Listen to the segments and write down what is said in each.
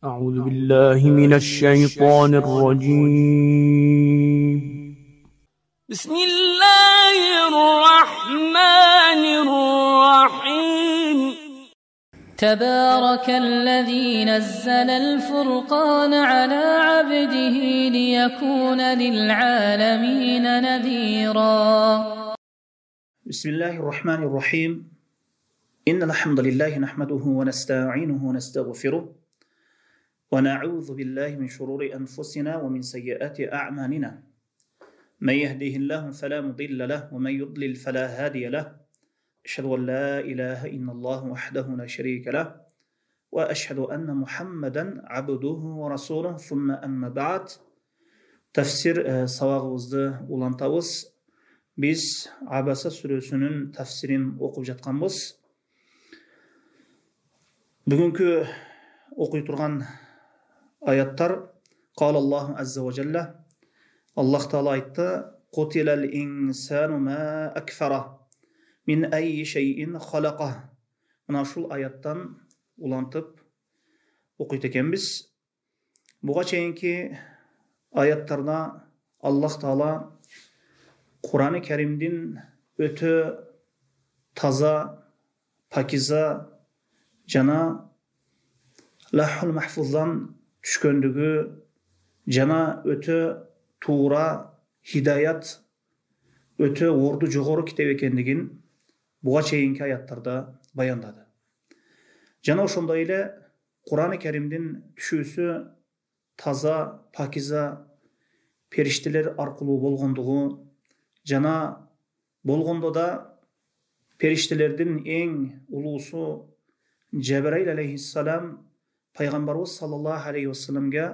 أعوذ بالله من الشيطان الرجيم. بسم الله الرحمن الرحيم. تبارك الذي نزل الفرقان على عبده ليكون للعالمين نذيرا. بسم الله الرحمن الرحيم. إن الحمد لله نحمده ونستعينه ونستغفره ونعوذ بالله من شرور أنفسنا ومن سيئات أعمالنا. من يهده الله فلا مضل له ومن يضلل فلا هادي له. أشهد أن لا إله إلا الله وحده لا شريك له وأشهد أن محمدا عبده ورسوله. ثم أما بعد. Tefsir savağımızda ulantağız. Biz Abasa Suresi'nin tefsirini okup жатқанбыз. Bugünkü okuyup turgan ayatlar Qala Allahu azza ve celle. Allah Teala aytты: Qutilal insanu ma akfara min ayyi şeyin halaqah. Mına şul ayattan ulantıp okuyup ekenbiz. Buga çeyinki ayatlarda Allah Teala Kur'an-ı Kerim'din ötü taza, pakiza, jana Lahul Mahfuzdan düşköndügü, jana ötü tuğra, hidayat, ötü ordu jogorу kitep ekendigin buga çeyinki ayatlarda bayandadı. Jana ошондой эле Kur'an-ı Kerim'din düşүүsü taza, pakiza, perişteler arkulu bolgondugu, jana bolgondo da periştelerdin en ulusu Cebrail aleyhisselam Peygamberimiz sallallahu aleyhi ve sellem'ge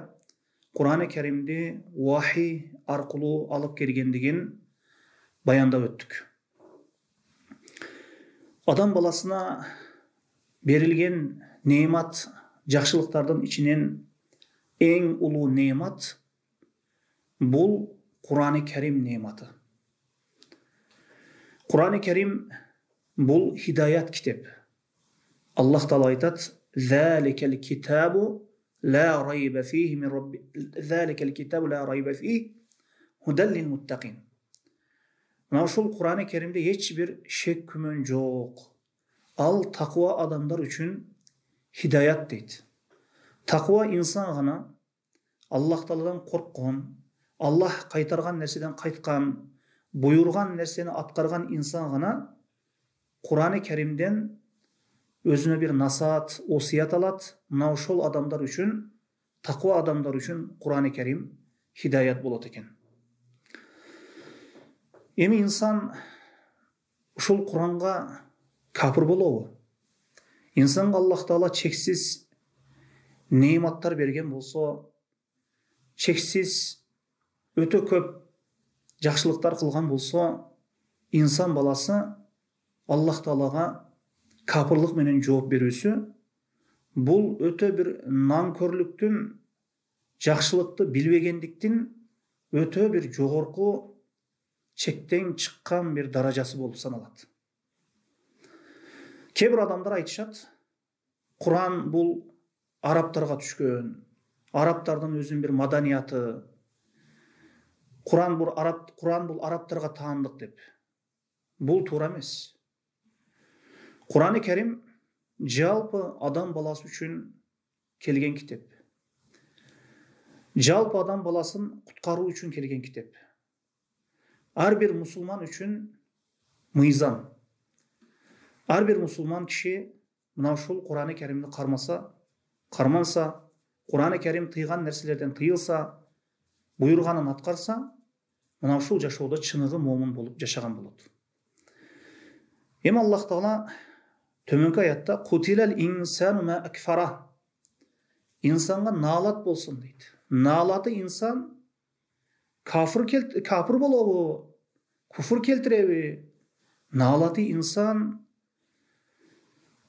Kur'an-ı Kerim'de vahiy arkulu alıp gelgendigin bayanda öttük. Adam balasına berilgen nemat, жақшылықтардан içinen en ulu nemat bul Kur'an-ı Kerim nematı. Kur'an-ı Kerim bul hidayat kitap. Allah Teala aytat: "Zalikel kitabu la raybe fihi min rabbi zalikel kitabu la raybe fihi huden lil muttaqin." Mana şol Kur'an-ı Kerim'de hiçbir şek kümön yok. Al takva adamlar üçün hidayat deydi. Takva insan gana Allah Teala'dan korkkan, Allah kaytargan nerseden kaytkan, buyurgan nerseni atkargan insan gana Kur'an-ı Kerim'den özüne bir nasihat, osiyat alat. Mına şol adamlar üçün, takva adamlar üçün Kur'an-ı Kerim hidayat bolat eken. Emi insan şol Kur'an'a kapır bolobu. İnsanға Allah Teala çeksiz nematlar bergen bolsa, çeksiz öte köp жақшылықтар kılgan bolsa, insan balası Allah Teala'ga kapırlık menen жооп берүүsü bul öte bir nankörlüktün, жақшылыкты bilbegендиктин öte bir jogorku çekten çıkkan bir darajası bolup sanalat. Kebir adamlar aytышат, Kur'an bul Araptarga түшкөн, Araptardan özün bir madaniyatı, Kur'an bul Araptarga taandık dep. Bul tуура эмес. Kur'an-ı Kerim жалпы adam balası üçün kelgen kitap. Жалпы adam balasın kutkarуу üçün kelgen kitap. Her bir musulman üçün mıyzam. Her bir musulman kişi mına şol Kur'an-ı Kerim'ni karmansa, Kur'an-ı Kerim tıygan nerselerden tıyılsa, buyurganын atkarsa, mına şol жашоодо чыныгы момун bolup жашаган болот. Hem Allah Teala tömөнкү ayatта "Qutilal insanu ma akfara." İnsanga nalat bolsun deydi. Nalatı insan kafir bolobu, kufur keltirebi. Nalatı insan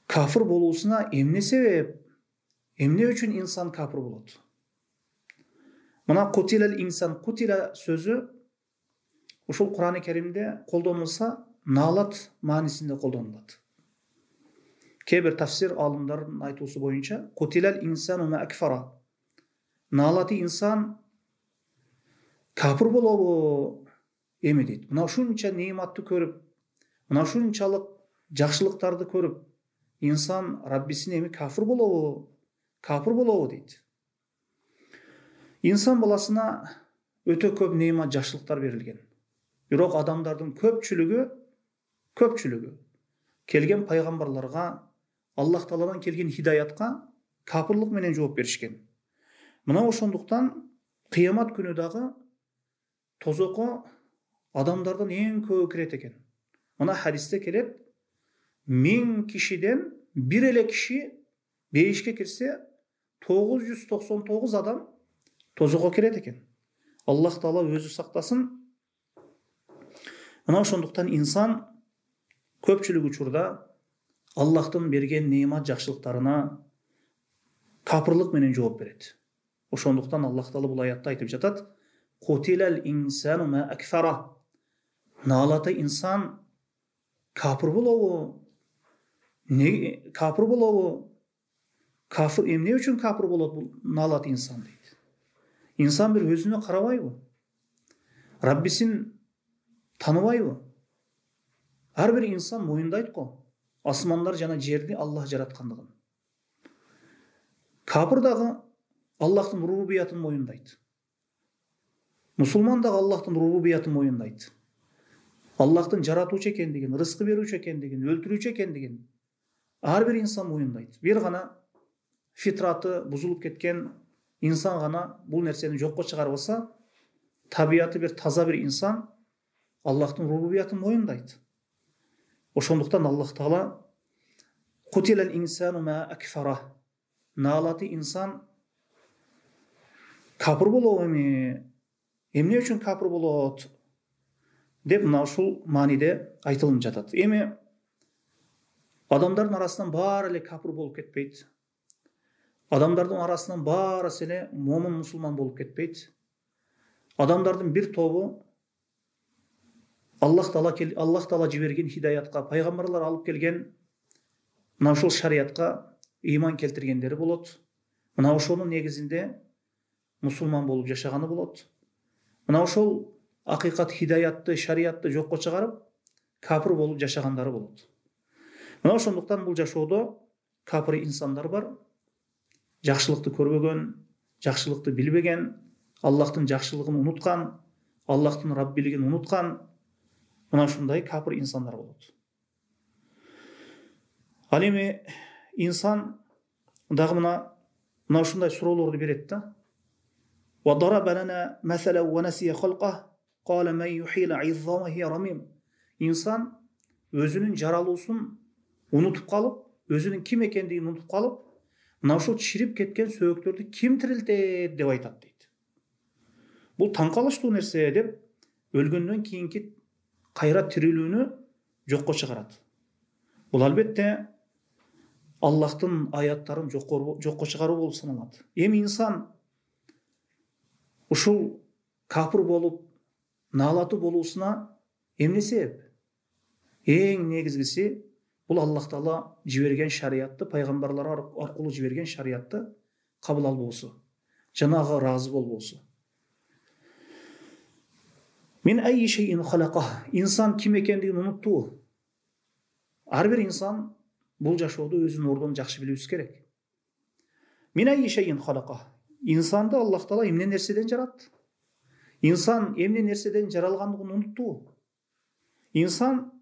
kafir boluusuna emne sebep, emne üçün insan kafir bolot. Mına qutilal insan, qutila sözü uşul Kur'an-ı Kerim'de koldanılsa nalat manisinde koldanılады. Kээ бир тафсир алымдардын айтуусу боюнча кутилал инсану ма акфара. Налаты инсан капыр болобу эми дейт. Мына ушунча неиматты көрүп, мына ушунчалык жакшылыктарды көрүп, инсан Раббисине эми капыр болобу дейт. İnsan balasına öte көп nemat жакшылыктар берилген. Бирок адамдардын көпчүлүгү келген пайгамбарларга, Аллах Тааладан келген хидayatка капырлык менен жооп беришкен. Мына ошондуктан кыямат күнү дагы тозокко адамдардан эң көбү кирет экен. Мына хадисте келет, 1000 кишиден бир эле киши бейишке кирсе, 999 адам тозокко кирет экен. Аллах Таала өзү сактасын. Мына ошондуктан инсан көпчүлүк учурда Аллахтын берген неимат жакшылыктарына капырлык менен жооп берет. Ошондуктан Аллах Таала бул аятта айтып жатат: "Кутилал инсану ма акфара." Налаты инсан капыр болобу? Капыр болобу? Капыр эмне үчүн капыр болот бул налаты инсан дейт. İnsan bir özüne карабайбы? Раббисин таныбайбы? Ар бир инсан моюндайт го. Асмандар жана жерди Аллах жараткандыгын. Капыр дагы Аллахтын рубубиятын моюндайт. Мусулман дагы Аллахтын рубубиятын моюндайт. Аллахтын жаратуучу экендигин, рызкы берүүчү экендигин, өлтүрүүчү экендигин ар бир инсан моюндайт. Бир гана фитраты бузулуп кеткен İnsan gana bu nerseni jokko çıgarбаса, tabiatı bir taza bir insan Allah'ın rububiyatını moyundayt. Oşonduktan Allah Taala kutilal insanu ma akfara. Nalatı insan kapır bolobу emne üçün kapır bolot dep mına ушул manide айтылып жатат. Эми адамдардын арасынан баары эле капыр болуп кетпейт. Adamların arasından barısı ele mumun musulman bolup ketpeyt. Adamların bir tobu Allah Taala jiberген hidayatка, пайгамбарлар алып келген мына ушул шариятка ыйман келтиргендери болот. Мына ошонун негизинде мусулман болуп жашаганы болот. Мына ошол акыйкат хидayatты, шариятты жокко чыгарып, капыр болуп жашагандары болот. Мына ошондуктан бул жашоодо капыр инсандар бар. Жакшылыкты көрбөгөн, жакшылыкты билбеген, Аллахтын жакшылыгын унуткан, Аллахтын Раббилигин унуткан, мына ушундай капыр инсандар болот. Ал эми инсан дагы мына ушундай суроолорду берет да. Ва дараба лана масала ва насия халqa qala man yuhila 'izzama hiya ramim. İnsan өзүнүн жаралуусун унутуп калып, өзүнүн ким экендигин унутуп калып, мына ушул чирип кеткен сөөктөрдү ким тирилтет деп айтат дейт. Бул таң калыштуу нерсе деп өлгөндөн кийинки кайра тирилүүнү жокко чыгарат. Бул албетте Аллахтын аяттарын жокко чыгаруу болуп саналат. Эми инсан ушул капыр болуп, налаты болуусуна эмне себеп? Эң негизгиси бул Аллах Таала жиберген шариятты, пайгамбарлар аркылуу жиберген шариятты кабыл албоосу, жанагы ыраазы болбоосу. Min ayyi şeyin halaqah. İnsan kim ekendигин unuttу. Ар бир инсан бул жашоодо өзүнүн ордун жакшы билүүсү керек. Min ayyi şeyin halaqah. İnsanды Аллах Таала эмне нерседен жаратты? İnsan эмне нерседен жаралгандыгын unuttу. İnsan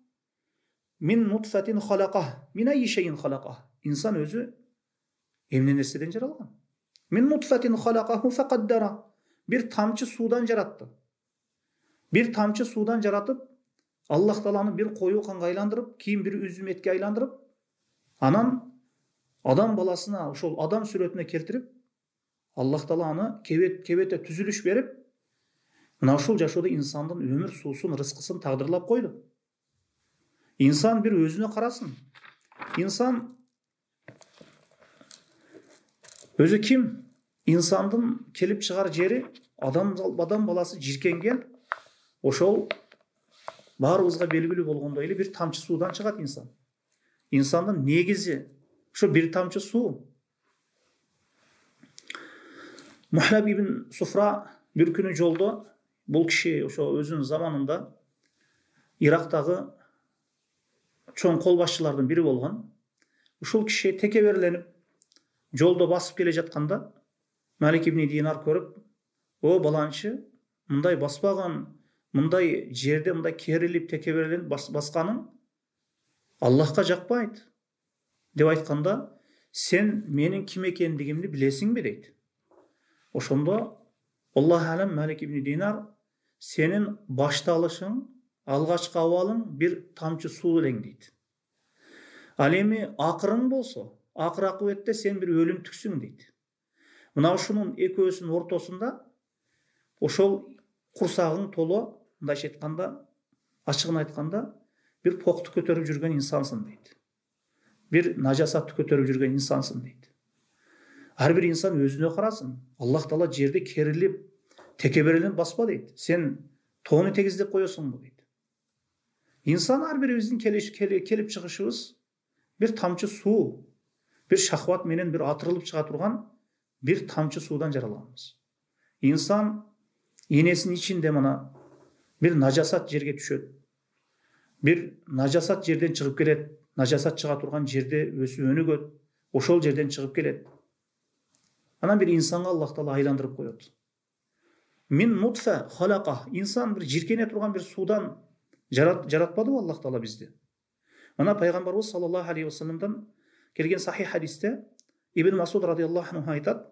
min nutfatin halaqah. Min ayyi şeyin halaqah. İnsan özü emne nerседен жаралган? Min nutfatin halaqahu faqaddara. Bir tamçı sudan jarattı. Bir tamçı sudan jaratıp Alloh Taolani bir koyu kanга айландырып, кийин bir üzüm etke айландырып, anan adam balasına, ошол adam сүрөтүнө келтирип, Alloh Taolo аны кебете түзүлүш берип, мына ушул жашоодо инсандын өмүр суусун, рызкысын тагдырлап койду. İnsan bir özüne karasın. İnsan özü kim? İnsandın kelip çıgar jeri adam balası jirkенген. Ошол баарыбызга белгилүү болгондой эле bir тамчы суудан чыгат инсан. İnsandын негизи Ошо бир тамчы суу. Мухлаб ибн Суфра бир күнү жолдо, бул киши ошо өзүнүн заманында Ирактагы чоң кол башчылардын бири болгон. Ушул киши текеберленип жолдо басып келе жатканда Малик ибн Динар көрүп, о баланчы, мындай баспаган, мындай жерде мындай керилип текеберленип басканың Аллахка жакпайт деп айтканда, сен менин ким экендигимди билесиңби дейт. Ошондо Аллах алам Малик ибн Динар, сенин башталышың, алгачкы абалың бир тамчы суу элең дейт. Ал эми акырың болсо, акыр акыбетте сен бир өлүмтүксүң дейт. Мына ушунун экөөсүнүн ортосунда ошол курсагың толо, мындайча айтканда, ачыгын айтканда, бир покту көтөрүп жүргөн инсансың дейт. Бир нажасатты көтөрүп жүргөн инсансың дейт. Ар бир инсан өзүнө карасын. Аллах Таала жерде керилип, текеберленип баспа дейт. Сен тоону тегиздеп коесуңбу дейт. Инсан ар бирибиздин келип чыгышыбыз бир тамчы суу, бир шахват менен бир атырылып чыга турган бир тамчы суудан жаралганбыз. Инсан энесинин ичинде мына бир нажасат жерге түшөт. Бир нажасат жерден чыгып келет, нажасат чыга турган жерде өсүп өнүгөт, ошол жерден чыгып келет. Анан бир инсанга Аллах Таала айландырып коет. Мин нутфа халака, инсан бир жиркене турган бир суудан жаратпадыбы Аллах Таала бизди? Мына пайгамбарыбыз саллаллаху алейхи вассаламдан келген сахих хадисте Ибн Масуд радиаллаху анху айтат: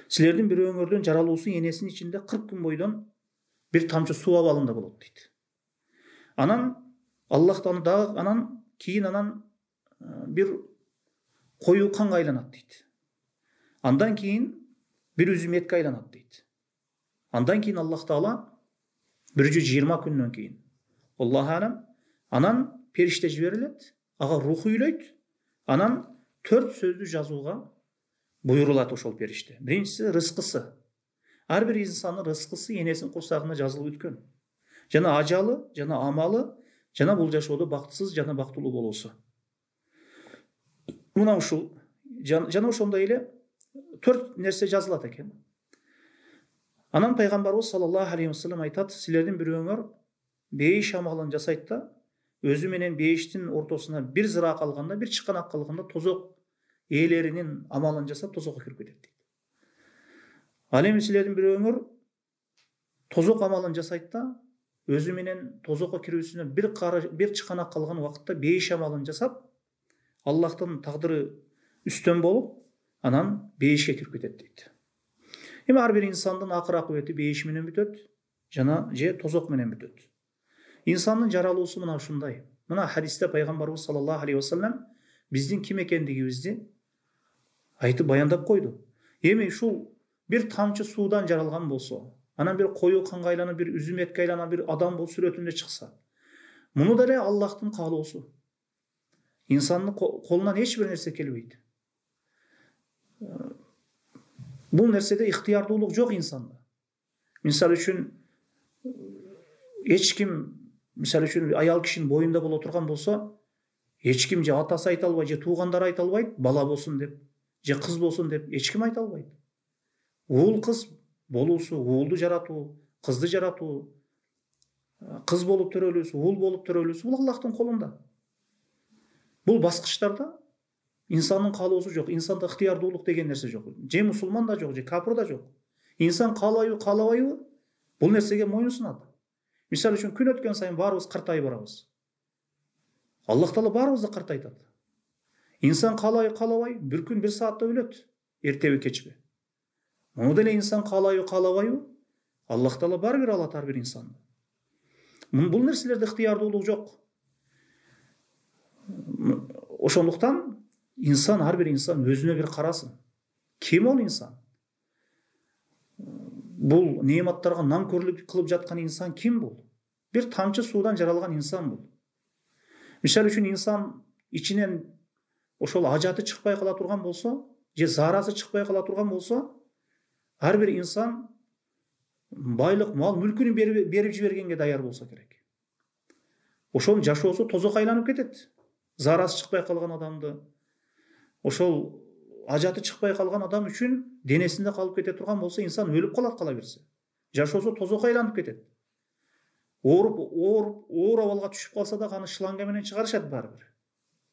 силердин бирөөңөрдүн жаралуусу энесинин ичинде 40 күн бойдон бир тамчы суу абалында болот дейт. Анан Аллах Таала анан кийин бир коюу канга айланат дейт. Андан кийин бир үзүм этке айланат дейт. Андан кийин Аллах Таала 120 күндөн кийин Аллах алам анан периште жиберилет, ага рух үйлөйт, анан 4 сөздү жазууга буйрулат ошол периште. Биринчиси рызкысы. Ар бир инсандын рызкысы энесинин курсагында жазылып өткөн. Жана ажалы, жана амалы, жана бул жашоодо бактысыз жана бактылуу болуусу. Мына ушул жана ошондой эле 4 нерсе жазылат экен. Анан пайгамбарыбыз саллаллаху алейхи вассалам айтат: силердин бирөөңөр бейиш амалын жасайт да, өзү менен бейиштин ортосуна бир зыра калганда, бир чыканак калганда тозок ээлеринин амалын жасап тозокко кирип кетет дейт. Ал эми силердин бирөөңөр тозок амалын жасайт да, өзү менен тозокко кирүүсүнө бир чыканак калган убакытта бейиш амалын жасап, Аллахтын тагдыры үстөн болуп, анан бейишке кирип кетет дейт. Эми ар бир инсандын акыр акыбети бейиш менен бүтөт, жана же тозок менен бүтөт. Инсандын жаралуусу мына ушундай. Мына хадисте пайгамбарыбыз саллаллаху алейхи вассалам биздин ким экендигибизди айтып баяндап койду. Эми ушул бир тамчы суудан жаралган болсо, анан бир коюу канга айланып, бир үзүм этке айланып, бир адам болуп сүрөтүндө чыкса, муну деле Аллахтын каалоосу. Инсандын колунан эч бир нерсе келбейт. Бул нерседе ыктыярдуулук жок инсанда. Мисалы үчүн эч ким, мисалы үчүн аял кишинин боюнда боло турган болсо, эч ким же атасы айта албайт, же туугандары айта албайт, бала болсун деп, же кыз болсун деп эч ким айта албайт. Уул кыз болуусу, уулду жаратуу, кызды жаратуу, кыз болуп төрөлүүсү, уул болуп төрөлүүсү бул Аллахтын колунда. Бул баскычтарда инсандын каалоосу жок, инсанда ыктыярдуулук деген нерсе жок. Же мусулман да жок, же капыр да жок. Инсан каалайбы, каалабайбы, бул нерсеге мойнун сунат. Мисалы үчүн күн өткөн сайын баарыбыз картайып барабыз. Аллах Таала баарыбызды картайтат. Инсан каалайбы, каалабайбы, бир күн бир саатта өлөт, эртеби кечпи. Муну деле инсан каалайбы, каалабайбы, Аллах Таала баары бир алат ар бир инсанды. Бул нерселерде ыктыярдуулук жок. Ошондуктан инсан, ар бир инсан өзүнө бир карасын. Ким ол инсан? Бул неаматтарга намкөрлүк кылып жаткан инсан ким бул? Бир тамчы суудан жаралган инсан бул. Мисалы үчүн инсан ичинен ошол ажаты чыкпай кала турган болсо, же зарасы чыкпай кала турган болсо, ар бир инсан байлык, мал, мүлкүн берип жибергенге даяр болсо керек. Ошонун жашоосу тозок айланып кетет. зарасы шықпай қалған адамды, ошол ажаты шықпай қалған адам үшін денесінде қалып кете тұрған болса, инсан өліп қалады қала берсе. Жашоосу тозокко айланып кетет. Оор абалга түшүп калса да аны шланга менен чыгарышат барбыр.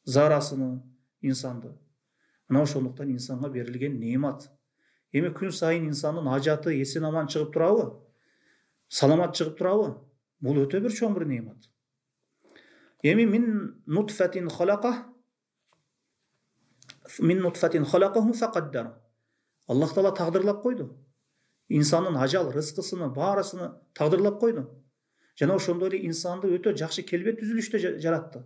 Зарасыны, инсанды. Мына ошондуктан инсанга берилген неимат. Эми күн сайын инсандын ажаты эсен аман чыгып турабы? Саламат чыгып турабы? Бул өтө бир чоң бир неимат. Эми мин нутфатин халакаху фақаддара. Аллах Таала тагдырлап койду. Инсандын ажал, рызкысыны, баарысыны тагдырлап койду. Жана ошондой эле инсанды өтө жакшы келбет түзүлүштө жаратты.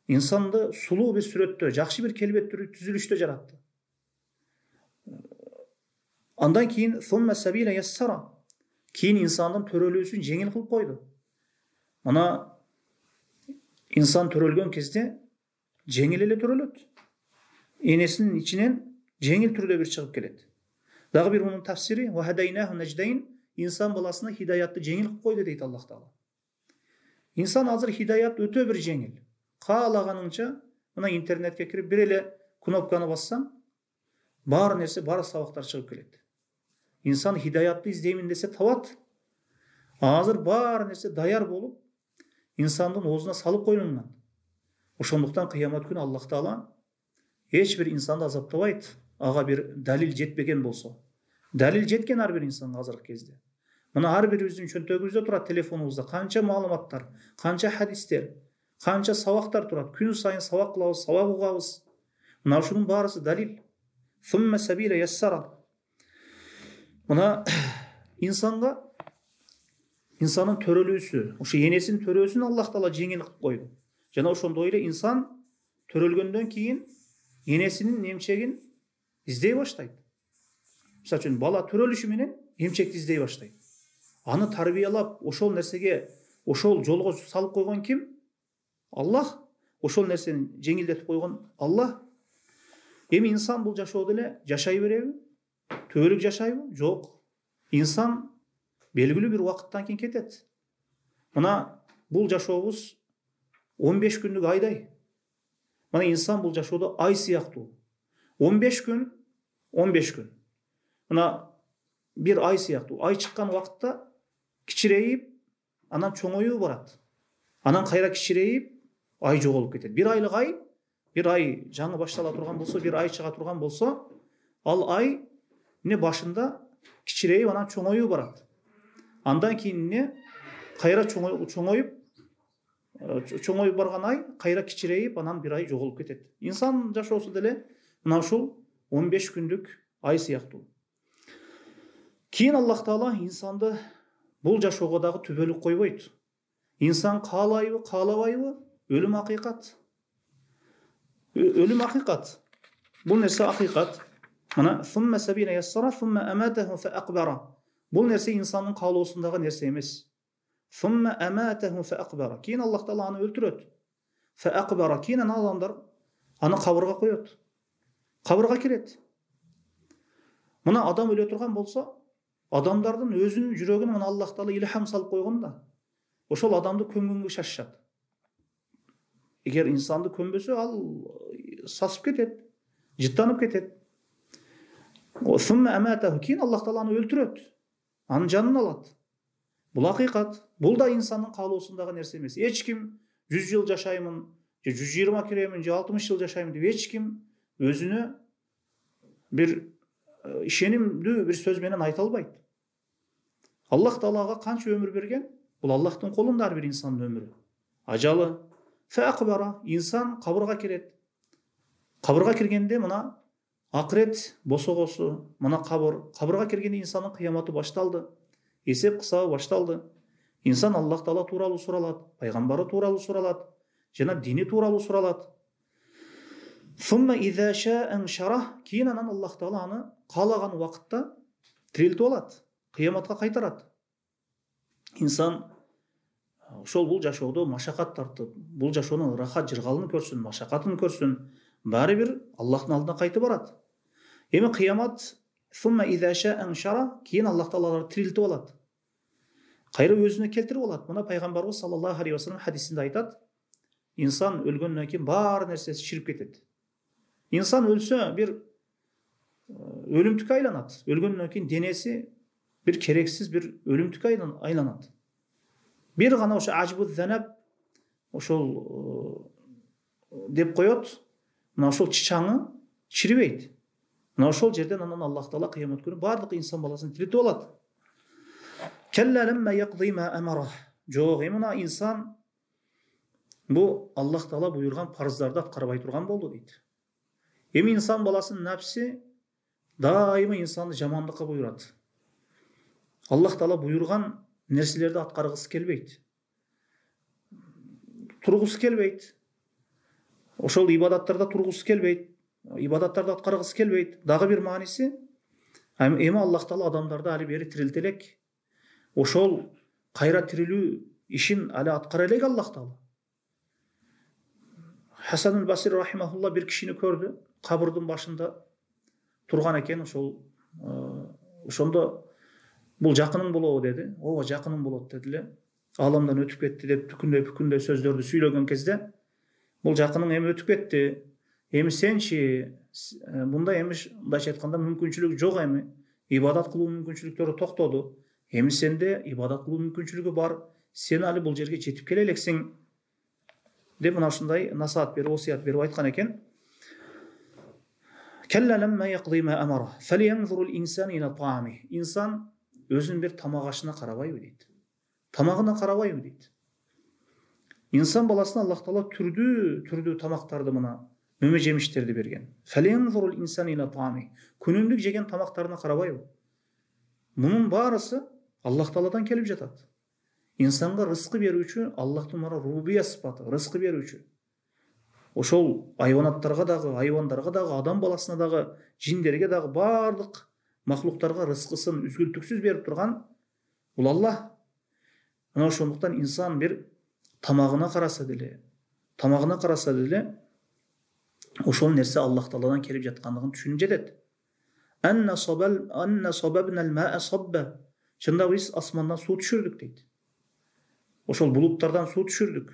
Инсанды сулуу бир сүрөттө, жакшы бир келбет түзүлүштө жаратты. Андан кийин сумма сабила яссара. Кийин инсандын төрөлүүсүн жеңил кылып койду. Мына инсан төрөлгөн кезде жеңил эле төрөлөт. Энесинин ичинен жеңил түрдө бир чыгып келет. Дагы бир мунун тафсири ва хадайнаху наҗдайн, инсан баласына хидаятты жеңил кылып койду дейт Аллах Таала. Инсан азыр хидаят өтө бир жеңил. Каалаганыңча мына интернетке кирип бир эле кнопканы бассаң, бар нерсе, бар сабактар чыгып келет. Инсан хидаятты издеймин десе табат. Азыр бар нерсе даяр болуп, инсандын оозуна салып коюлган. Ошондуктан кыямат күнү Аллах Таала эч бир инсанды азаптабайт, ага бир далил жетпеген болсо. Далил жеткен ар бир инсанга азыркы кезде. Мына ар бирибиздин чөнтөгүбүздө турат, телефонубузда канча маалыматтар, канча хадистер, канча сабактар турат. Күн сайын сабак кылабыз, сабак угабыз. Мына ушунун баарысы далил. Сумма сабила яссара. Мына инсанга инсанын төрөлүүсү, ошо энесинин төрөөсүн Аллах Таала жеңил кылып койду. Жана ошондой эле инсан төрөлгөндөн кийин энесинин эмчегин издей баштайт. Мисалы үчүн бала төрөлүшү менен эмчекти издей баштайт. Аны тарбиялап, ошол нерсеге, ошол жолго салып койгон ким? Аллах. Ошол нерсени жеңилдетип койгон Аллах. Эми инсан бул жашоодо эле жашай береби? Төөлүк жашайбы? Жок. Инсан белгилүү бир убакыттан кийин кетет. Мына бул жашообуз 15 күндүк айдай. Мына инсан бул жашоодо ай сыяктуу. 15 күн, 15 күн. Мына бир ай сыяктуу. Ай чыккан убакытта кичирейип, анан чоңоюп барат. Анан кайра кичирейип, ай жоголуп кетет. Бир айлык ай, бир ай жаңы баштала турган болсо, бир ай чыга турган болсо, ал ай не башында кичирейип, анан чоңоюп барат. Андан кийин не кайра чоңоюп барган ай кайра кичирейип, анан бир ай жоголуп кетет. Инсан жашоосу деле мына ушул 15 күндүк ай сыяктуу. Кийин Аллах Таала инсанды бул жашоого дагы түбөлүк койбойт. Инсан каалайбы, каалабайбы, өлүм акыйкат. Өлүм акыйкат. Бул нерсе акыйкат. Мына сумма сабила яссара сумма аматаху фаакбара. Бул нерсе инсандын каалоосундагы нерсе эмес. Сумма аматаху фаакбара. Кийин Аллах Таала аны өлтүрөт. Фаакбара. Кийин адамдар аны кабырга коёт. Кабырга кирет. Мына адам өлө турган болсо, адамдардын өзүнүн жүрөгүнө мына Аллах Таала илхам салып койгон да. Ошол адамды көмгөнгө шашышат. Эгер инсанды көмбөсө, ал сасып кетет, жыттанып кетет. Сумма аматаху. Кийин Аллах Таала аны өлтүрөт. Анын жанын алат. Бул акыйкат. Бул да инсандын каалоосундагы нерсе эмес. Эч ким 100 жыл жашаймын, же 120 киремин, же 60 жыл жашаймын деп эч ким өзүнө бир ишенимдүү бир сөз менен айта албайт. Аллах Таалага канча өмүр берген? Бул Аллахтын колунда ар бир инсандын өмүрү. Ажалы. Фаакбара. Инсан кабырга кирет. Кабырга киргенде мына акырет босогосу, мына кабырга киргенде инсандын кыяматы башталды. Эсеп кысабы башталды. Инсан Аллах Таала тууралуу суралат, пайгамбары тууралуу суралат, жана дини тууралуу суралат. Сумма иза ша'a шара. Кийин анан Аллах Таала аны каалаган убакытта тирилтип алат, кыяматка кайтарат. Инсан ошол бул жашоодо машакат тартып, бул жашоонун рахат жыргалын көрсүн, машакатын көрсүн, баары бир Аллахтын алдына кайтып барат. Эми кыямат сумма иза ша'a шара. Кийин Аллах Таала тирилтип алат. Кайра өзүнө келтирип алат. Мына пайгамбарыбыз саллаллаху алейхи ва саллям хадисинде айтат: инсан өлгөндөн кийин бар нерсеси чирип кетет. Инсан өлсө бир өлүмтүккө айланат. Өлгөндөн кийин денеси бир керексиз бир өлүмтүккө айланат. Бир гана ошо ажбу занаб ошол деп коет. Мына ошол чычаңы чирибейт. Мына ошол жерден анан Аллах Таала кыямат күнү бардык инсан баласын тиритип алат. Келла лемма яқди ма амара. Жок, мына инсан бу Аллах Таала буйрган парыздарды аткарбай турган болду дейт. Инсан баласынын напси дайыма инсанды жамандыкка буйрат. Аллах Таала буйрган нерселерди аткаргысы келбейт. Тургусу келбейт. Ошол ибадаттарда тургусу келбейт. Ибадаттарды аткаргысы келбейт. Дагы бир мааниси, эми Аллах Таала адамдарды али бери тирилте элек. Ошол кайра тирилүү ишин али аткара элек Аллах Таала. Хасан аль-Басри рахимахулла бир кишини көрдү, кабырдын башында турган экен. Ошондо бул жакының болобу деди. Ооба, жакының болот деди эле. Аламдан өтүп кетти деп түкүндөй сөздөрдү сүйлөгөн кезде бул жакының эми өтүп кетти. Эми сенчи мындай мындайча айтканда мүмкүнчүлүк жок, эми ибадат кылуу мүмкүнчүлүктөрү токтоду. Эми сенде ибадат кылуу мүмкүнчүлүгү бар. Сен али бул жерге жетип келе элексиң деп мына ушундай насаат берип, осуят берип айткан экен. Келла лемма яқди ма амара фалянзуру л-инсан иля таами. Инсан өзүнүн бир тамак ашына карабайбы дейт. Тамагына карабайбы дейт. Инсан баласына Аллах Таала түрдүү тамактарды мына мөмө жемиштерди берген. Фалянзуру л-инсан иля таами. Күнүмдүк жеген тамактарына карабайбы? Мунун баарысы Аллах Тааладан келип жатат. Инсанга рызкы берүүчү Аллахтын мара рубубия сыпаты, рызкы берүүчү. Ошол айванаттарга дагы, айвандарга дагы, адам баласына дагы, жиндерге дагы бардык махлуктарга рызкысын үзгүлтүксүз берип турган бул Аллах. Мына ошондуктан инсан бир тамагына караса деле, ошол нерсе Аллах Тааладан келип жаткандыгын түшүнүп жетет. Анна сабабна ал-ма'a sabba. Чында биз асмандан суу түшүрдүк дейт. Ошол булуттардан суу түшүрдүк.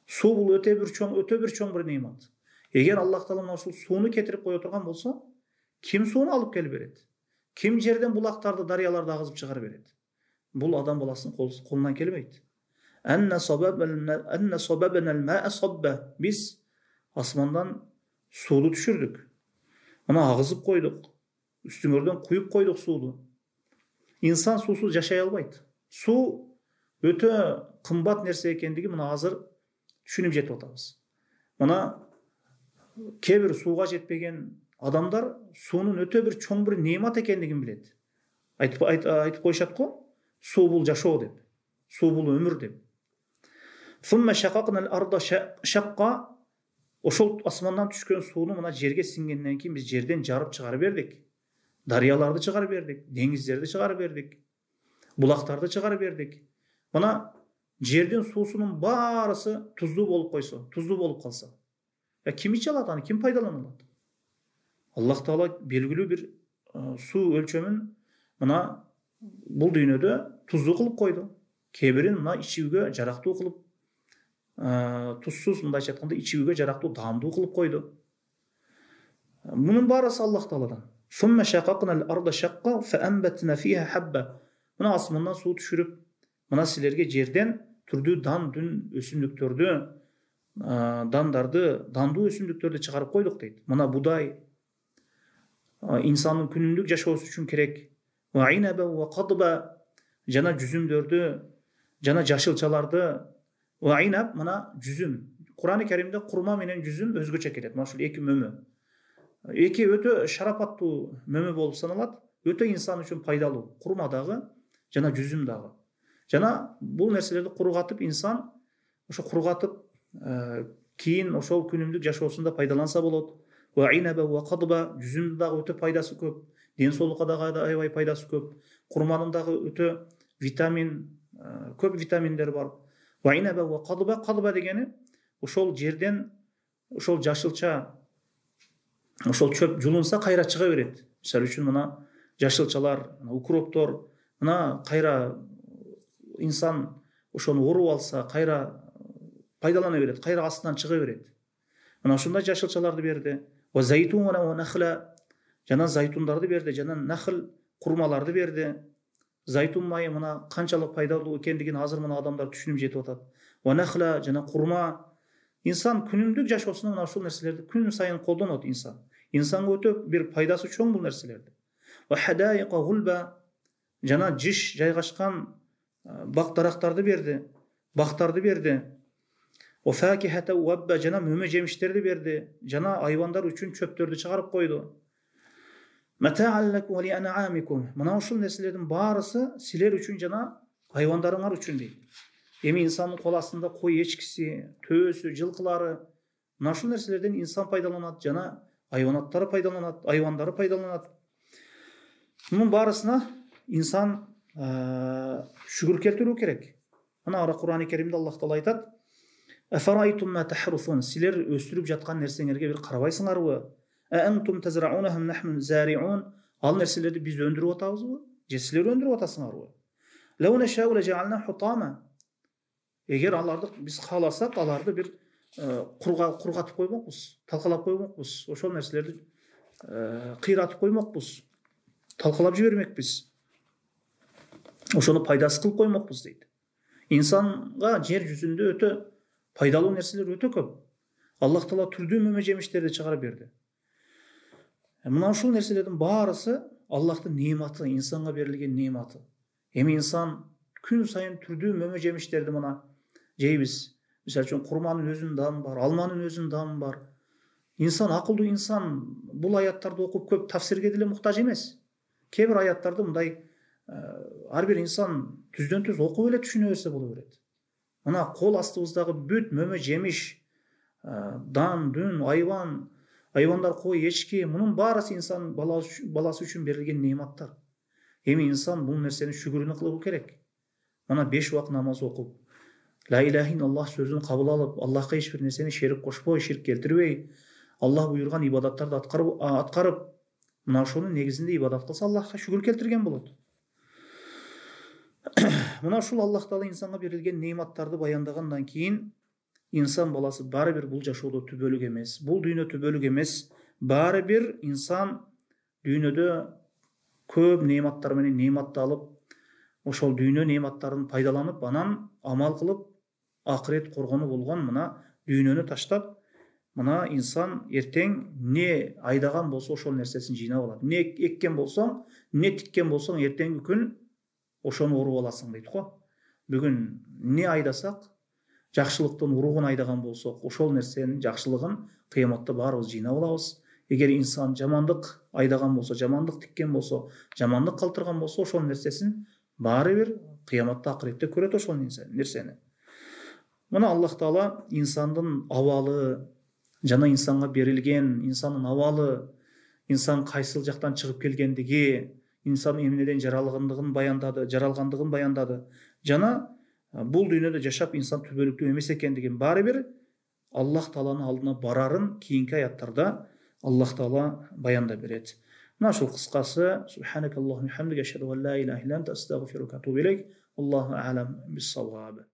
Суу бул өтө бир чоң бир немат. Эгер Аллах Таала ошол сууну кетирип кое турган болсо, ким сууну алып келип берет? Ким жерден булактарды, дарыяларды агызып чыгарып берет? Бул адам баласынын колунан келбейт. Анна сабабна ал-ма'a sabba. Биз асмандан сууну түшүрдүк. Мына агызып койдук. Үстүңөрдөн куюп койдук сууну. Инсан суусуз жашай албайт. Суу өтө кымбат нерсе экендиги мына азыр түшүнүп жетип атабыз. Мына кээ бир сууга жетпеген адамдар суунун өтө бир чоң бир немат экендигин билет. Айтып коюшат го, суу бул жашоо деп. Суу бул өмүр деп. Сумма шакакна ал-арда шакка. Ошол асмандан түшкөн сууну мына жерге сиңгенден кийин биз жерден жарып чыгарып бердик. Дарыяларды чыгарып бердик, деңиздерди чыгарып бердик, булактарды чыгарып бердик. Мына жердин суусунун баарысы туздуу болуп койсо, туздуу болуп калса, ким иче алат аны, ким пайдалана алат? Аллах Таала белгилүү бир суу өлчөмүн мына бул дүйнөдө туздуу кылып койду. Кээ бирин мына ичүүгө жарактуу кылып, тузсуз мындайча айтканда ичүүгө жарактуу даамдуу кылып койду. Мунун баарысы Аллах Тааладан. Сумма шакакна ал-арда шакка фаанбатна фиха хабба. Мына асмандан суу түшүрүп, мына силерге жерден түрдүү өсүмдүктөрдү, дандуу өсүмдүктөрдү чыгарып койдук дейт. Мына будай инсандын күнүмдүк жашоосу үчүн керек. Ва айнаба ва кадба, жана жүзүмдөрдү, жана жашылчаларды. Ва айнаб мына жүзүм. Кур'ан-ы Каримде курма менен жүзүм өзгөчө келет. Мына ушул эки мөмө. Эки өтө шарапаттуу мөмө болуп саналат. Өтө инсан үчүн пайдалуу. Курма дагы, жана жүзүм дагы. Жана бул нерселерди куругатып инсан, ошо куругатып кийин ошол күнүмдүк жашоосунда пайдаланса болот. Ва айнаба ва кадба, жүзүмдүн дагы өтө пайдасы көп. Ден соолукка дагы аябай пайдасы көп. Курманын дагы өтө көп витаминдер бар. Ва айнаба ва кадба дегени ошол жерден ошол жашылча, ошол чөп жулунса кайра чыга берет. Мисалы үчүн мына жашылчалар, укроптор, мына кайра инсан ошону оруп алса, кайра пайдалана берет, кайра астынан чыга берет. Мына ушундай жашылчаларды берди. Ва зайтуна ва нахла, жана зайтундарды берди, жана нахл курмаларды берди. Зайтун майы мына канчалык пайдалуу экендигин азыр мына адамдар түшүнүп жетип атат. Ва нахла жана курма. Инсан күнүмдүк жашоосунда мына ушул нерселерди күн сайын колдонот инсан. Инсанга өтө бир пайдасы чоң бул нерселерди. Ва хадайqa гулба, жана жиш жайгашкан бак дарактарды берди, бактарды берди. Ва факихата вабба, жана мөмө жемиштерди берди, жана айвандар үчүн чөптөрдү чыгарып койду. Матааллаку ва лиан'амикум, мына ушул нерселердин баарысы силер үчүн жана айвандарыңар үчүн дейт. Эми инсандын кол астында кой эчкиси, төөсү, жылкылары, мына ушул нерселерден инсан пайдаланат, жана айванаттары пайдаланат, айвандары пайдаланат. Мунун баарысына инсан шүгүр келтирүү керек. Мына Кур'ан-ы Керимде Аллах Таала айтат: "Афарайтум ма тахрусун", силер өстүрүп жаткан нерсеңерге бир карабайсыңарбы? "Аантум тазраунахум нахну зариун", ал нерселерди биз өндүрүп атабызбы? Же силер өндүрүп атасыңарбы? "Лау нашау лажална хутама", эгер аларды биз кааласак, аларды бир кургатып коймокпуз, талкалап коймокпуз, ошол нерселерди кыйратып коймокпуз, талкалап жибермекпиз. Ошону пайдасыз кылып коймокпуз дейт. Инсанга жер жүзүндө өтө пайдалуу нерселер өтө көп. Аллах Таала түрдүү мөмө жемиштерди чыгарып берди. Мына ушул нерселердин баарысы Аллахтын неаматы, инсанга берилген неаматы. Эми инсан күн сайын түрдүү мөмө жемиштерди мына жейбиз. Мисалы үчүн курманын өзүнүн дамы бар, алманын өзүнүн дамы бар. Инсан, акылдуу инсан бул аяттарды окуп көп тафсирге деле муктаж эмес. Кээ бир аяттарды мындай ар бир инсан түздөн түз окуп эле түшүнө берсе боло берет. Мына кол астыбыздагы бүт мөмө жемиш, дан, дүн, айвандар, кой, эчки, мунун баарысы инсан баласы үчүн берилген неаматтар. Эми инсан бул нерсенин шүгүрүн кылуу керек. Мына 5 убак намаз окуп, ла илаха илlalloh сөзүн кабыл алып, Аллахка эч бир нерсени шерик кошпой, ширк келтирбей, Аллах буйруган ибадаттарды аткарып, мына ошонун негизинде ибадат кылса Аллахка шүгүр келтирген болот. Мына ушул Аллах Таала инсанга берилген неаматтарды баяндагандан кийин инсан баласы баары бир бул жашоодо түбөлүк эмес, бул дүйнө түбөлүк эмес, баары бир инсан дүйнөдө көп неаматтар менен неаматталып, ошол дүйнө неаматтарын пайдаланып, анан амал кылып, акырет коргону болгон мына дүйнөнү таштап, мына инсан эртең не айдаган болсо ошол нерсесин жыйнап алат. Не эккен болсоң, не тиккен болсоң, эртеңки күн ошону уруп аласың дейт го. Бүгүн не айдасак, жакшылыктын уругун айдаган болсок, ошол нерсенин жакшылыгын кыяматта баарыбыз жыйнап алабыз. Эгер инсан жамандык айдаган болсо, жамандык тиккен болсо, жамандык калтырган болсо, ошол нерсесин баары бир кыяматта акыретте көрөт ошол нерсени. Мына Аллах Таала инсандын абалы жана инсанга берилген инсандын абалы, инсан кайсыл жактан чыгып келгендиги, инсан эмнеден жаралгандыгын баяндады. Жана бул дүйнөдө жашап инсан түбөлүктүү эмес экендигин баары бир Аллах Тааланын алдына барарын кийинки аяттарда Аллах Таала баяндап берет. Мына ушул кыскасы. Субханакаллахумма хамдика ашхаду ан ла илаха илля анта астагфирука ва атубу илейк. Аллаху а'лам бис-саваб.